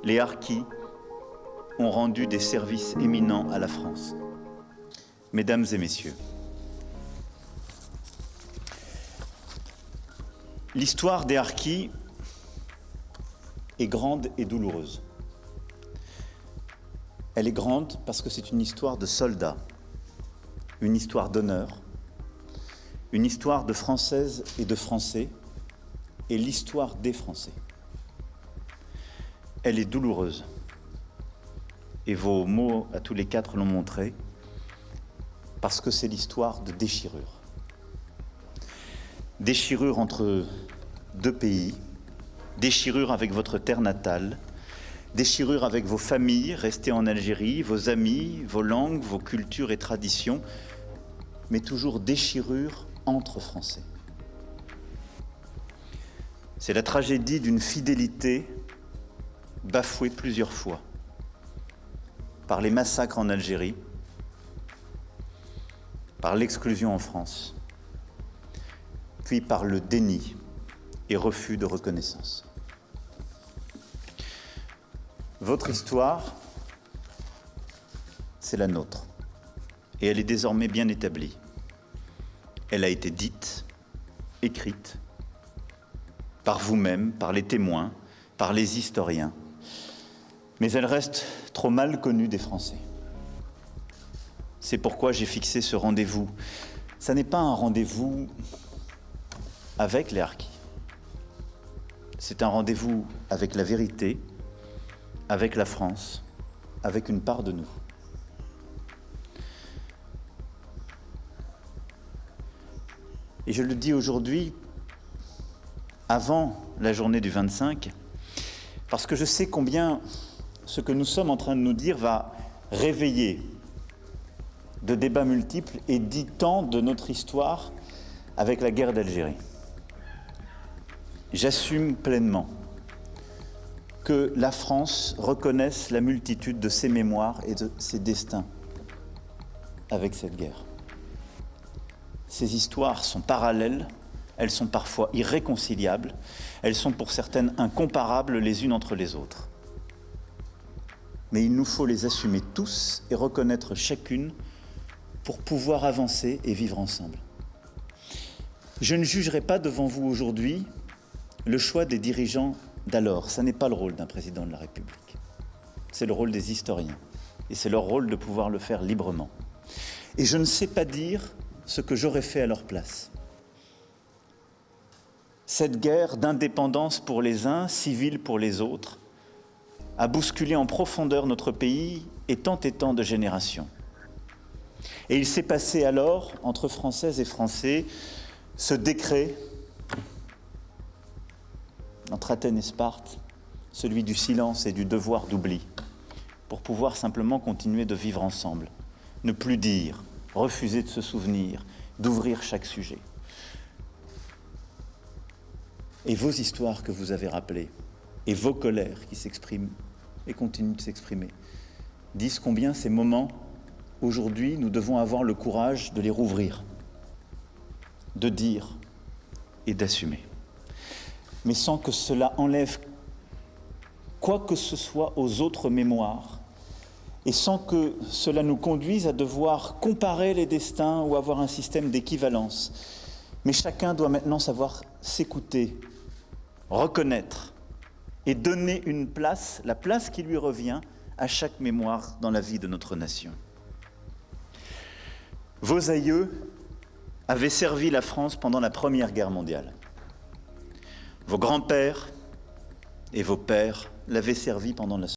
les harkis ont rendu des services éminents à la France. Mesdames et messieurs, l'histoire des harkis est grande et douloureuse. Elle est grande parce que c'est une histoire de soldats, une histoire d'honneur, une histoire de Françaises et de Français, et l'histoire des Français. Elle est douloureuse, et vos mots à tous les quatre l'ont montré, parce que c'est l'histoire de déchirure. Déchirure entre deux pays, déchirure avec votre terre natale, déchirure avec vos familles restées en Algérie, vos amis, vos langues, vos cultures et traditions, mais toujours déchirure entre Français. C'est la tragédie d'une fidélité bafouée plusieurs fois par les massacres en Algérie, par l'exclusion en France, puis par le déni et refus de reconnaissance. Votre histoire, c'est la nôtre, et elle est désormais bien établie. Elle a été dite, écrite, par vous-même, par les témoins, par les historiens, mais elle reste trop mal connue des Français. C'est pourquoi j'ai fixé ce rendez-vous. Ça n'est pas un rendez-vous avec les harkis. C'est un rendez-vous avec la vérité, avec la France, avec une part de nous. Et je le dis aujourd'hui, avant la journée du 25, parce que je sais combien ce que nous sommes en train de nous dire va réveiller de débats multiples et 10 temps de notre histoire avec la guerre d'Algérie. J'assume pleinement que la France reconnaisse la multitude de ses mémoires et de ses destins avec cette guerre. Ces histoires sont parallèles, elles sont parfois irréconciliables, elles sont pour certaines incomparables les unes entre les autres. Mais il nous faut les assumer tous et reconnaître chacune pour pouvoir avancer et vivre ensemble. Je ne jugerai pas devant vous aujourd'hui le choix des dirigeants d'alors. Ça n'est pas le rôle d'un président de la République. C'est le rôle des historiens. Et c'est leur rôle de pouvoir le faire librement. Et je ne sais pas dire ce que j'aurais fait à leur place. Cette guerre d'indépendance pour les uns, civile pour les autres, a bousculé en profondeur notre pays et tant de générations. Et il s'est passé alors, entre Françaises et Français, ce décret entre Athènes et Sparte, celui du silence et du devoir d'oubli, pour pouvoir simplement continuer de vivre ensemble, ne plus dire, refuser de se souvenir, d'ouvrir chaque sujet. Et vos histoires que vous avez rappelées, et vos colères qui s'expriment et continuent de s'exprimer, disent combien ces moments, aujourd'hui, nous devons avoir le courage de les rouvrir, de dire et d'assumer. Mais sans que cela enlève quoi que ce soit aux autres mémoires, et sans que cela nous conduise à devoir comparer les destins ou avoir un système d'équivalence. Mais chacun doit maintenant savoir s'écouter, reconnaître et donner une place, la place qui lui revient à chaque mémoire dans la vie de notre nation. Vos aïeux avaient servi la France pendant la Première Guerre mondiale. Vos grands-pères et vos pères l'avaient servi pendant la